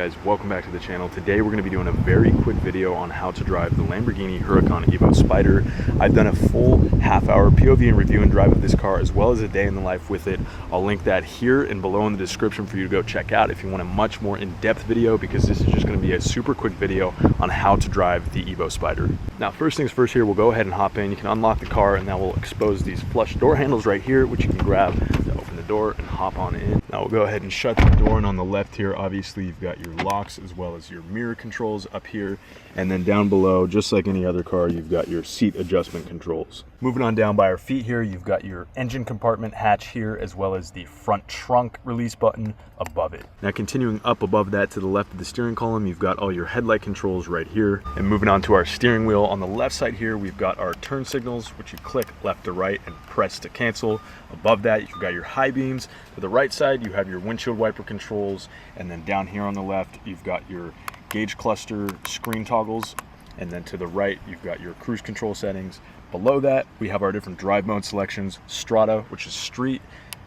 guys, welcome back to the channel. Today we're going to be doing a very quick video on how to drive the Lamborghini Huracan Evo Spyder. I've done a full half-hour POV and review and drive of this car, as well as a day in the life with it. I'll link that here and below in the description for you to go check out if you want a much more in-depth video, because this is just going to be a super quick video on how to drive the Evo Spyder. Now, first things first here, we'll go ahead and hop in. You can unlock the car and that will expose these flush door handles right here, which you can grab to open the door and hop on in. Now we'll go ahead and shut the door, and on the left here, obviously you've got your locks as well as your mirror controls up here, and then down below, just like any other car, you've got your seat adjustment controls. Moving on down by our feet here, you've got your engine compartment hatch here, as well as the front trunk release button above it. Now continuing up above that to the left of the steering column, you've got all your headlight controls right here. And moving on to our steering wheel, on the left side here, we've got our turn signals, which you click left to right and press to cancel. Above that, you've got your high beams. To the right side, you have your windshield wiper controls, and then down here on the left, you've got your gauge cluster screen toggles, and then to the right, you've got your cruise control settings. Below that, we have our different drive mode selections: Strada, which is street,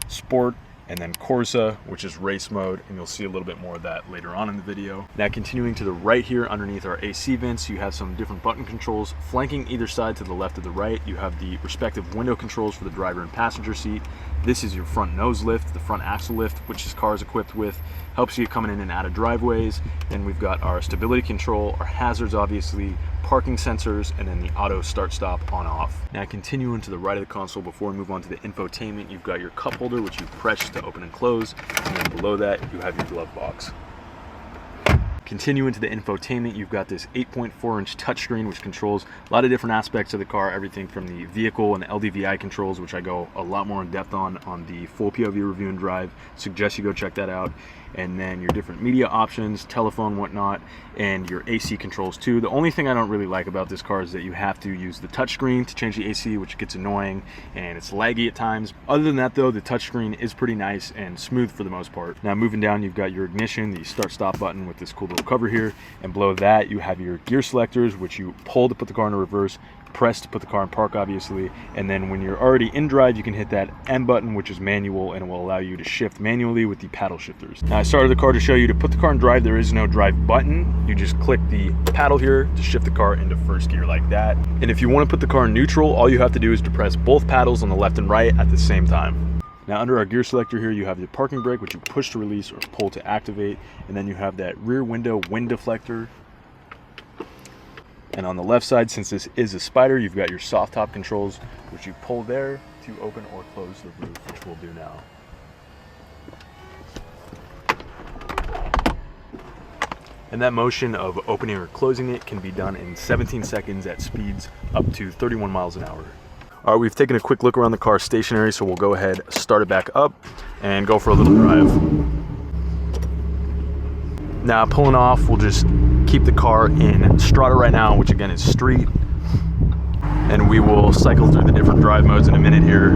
sport, and then Corsa, which is race mode, and you'll see a little bit more of that later on in the video. Now continuing to the right here, underneath our AC vents, you have some different button controls. Flanking either side to the left or the right, you have the respective window controls for the driver and passenger seat. This is your front nose lift, the front axle lift, which this car is equipped with. Helps you coming in and out of driveways. Then we've got our stability control, our hazards obviously, parking sensors, and then the auto start stop on off. Now continuing to the right of the console, before we move on to the infotainment, you've got your cup holder, which you press to open and close, and then below that you have your glove box. Continuing to the infotainment, you've got this 8.4-inch touchscreen, which controls a lot of different aspects of the car, everything from the vehicle and the LDVI controls, which I go a lot more in depth on the full POV review and drive. Suggest you go check that out. And then your different media options, telephone, whatnot, and your AC controls too. The only thing I don't really like about this car is that you have to use the touchscreen to change the AC, which gets annoying and it's laggy at times. Other than that though, the touchscreen is pretty nice and smooth for the most part. Now moving down, you've got your ignition, the start stop button with this cool little cover here, and below that you have your gear selectors, which you pull to put the car into reverse, press to put the car in park obviously, and then when you're already in drive, you can hit that M button, which is manual, and it will allow you to shift manually with the paddle shifters. Now I started the car to show you to put the car in drive. There is no drive button. You just click the paddle here to shift the car into first gear like that. And if you want to put the car in neutral, all you have to do is to press both paddles on the left and right at the same time. Now under our gear selector here, you have the parking brake, which you push to release or pull to activate, and then you have that rear window wind deflector. And on the left side, since this is a Spyder, you've got your soft top controls, which you pull there to open or close the roof, which we'll do now. And that motion of opening or closing it can be done in 17 seconds at speeds up to 31 miles an hour. All right, we've taken a quick look around the car stationary, so we'll go ahead, start it back up, and go for a little drive. Now pulling off, we'll just keep the car in Strada right now, which again is street, and we will cycle through the different drive modes in a minute here.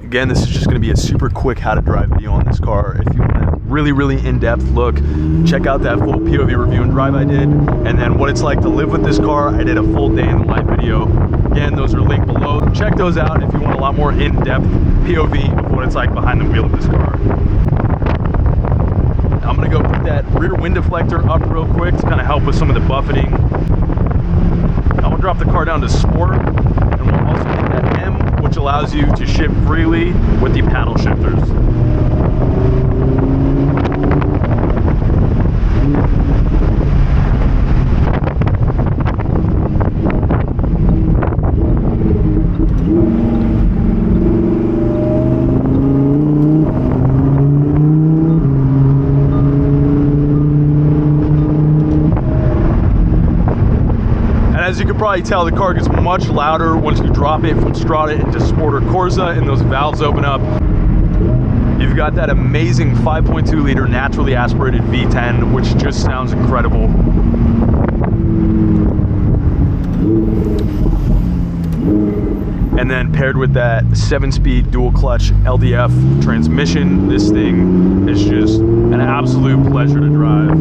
Again, this is just going to be a super quick how to drive video on this car. If you want a really in-depth look, check out that full POV review and drive I did. And then what it's like to live with this car, I did a full day in the life video. Again, those are linked below. Check those out if you want a lot more in-depth POV of what it's like behind the wheel of this car. Now I'm going to go put that rear wind deflector up real quick to kind of help with some of the buffeting. Now we'll drop the car down to sport, and we'll also hit that M, which allows you to shift freely with the paddle shifters. As you can probably tell, the car gets much louder once you drop it from Strada into Sport or Corsa and those valves open up. You've got that amazing 5.2 liter naturally aspirated V10, which just sounds incredible. And And then paired with that 7-speed dual clutch LDF transmission, this thing is just an absolute pleasure to drive.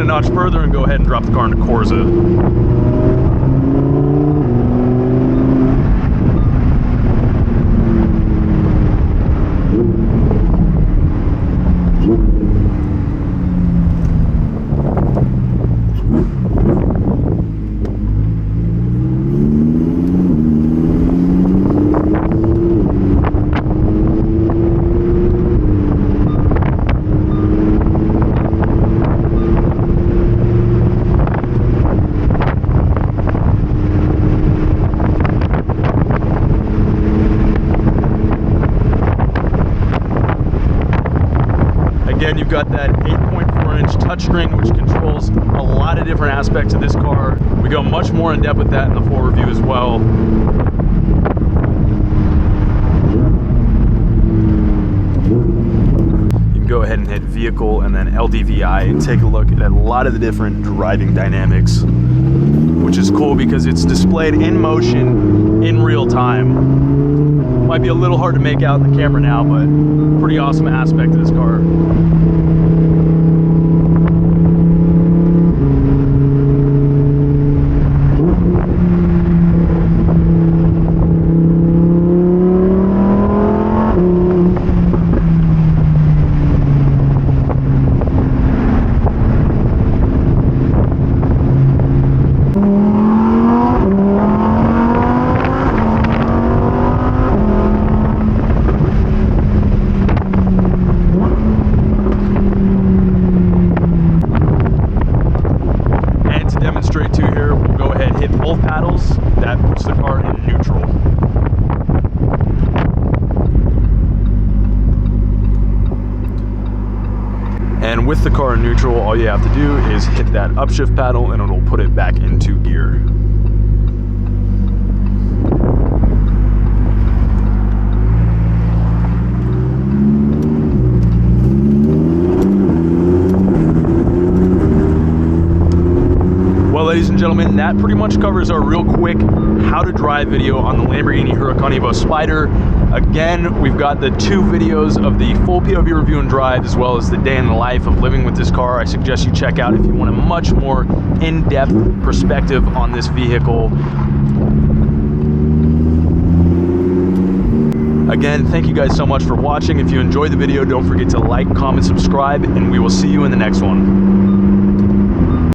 Notch further and go ahead and drop the car into Corsa. Again, you've got that 8.4-inch touchscreen, which controls a lot of different aspects of this car. We go much more in depth with that in the full review as well. You can go ahead and hit vehicle and then LDVI and take a look at a lot of the different driving dynamics, which is cool because it's displayed in motion in real time. Might be a little hard to make out in the camera now, but pretty awesome aspect of this car. Both paddles, that puts the car in neutral. And with the car in neutral, all you have to do is hit that upshift paddle and it'll put it back into gear. Ladies and gentlemen, that pretty much covers our real quick how to drive video on the Lamborghini Huracan Evo Spyder. Again, we've got the 2 videos of the full POV review and drive, as well as the day in the life of living with this car. I suggest you check out if you want a much more in-depth perspective on this vehicle. Again, thank you guys so much for watching. If you enjoyed the video, don't forget to like, comment, subscribe, and we will see you in the next one.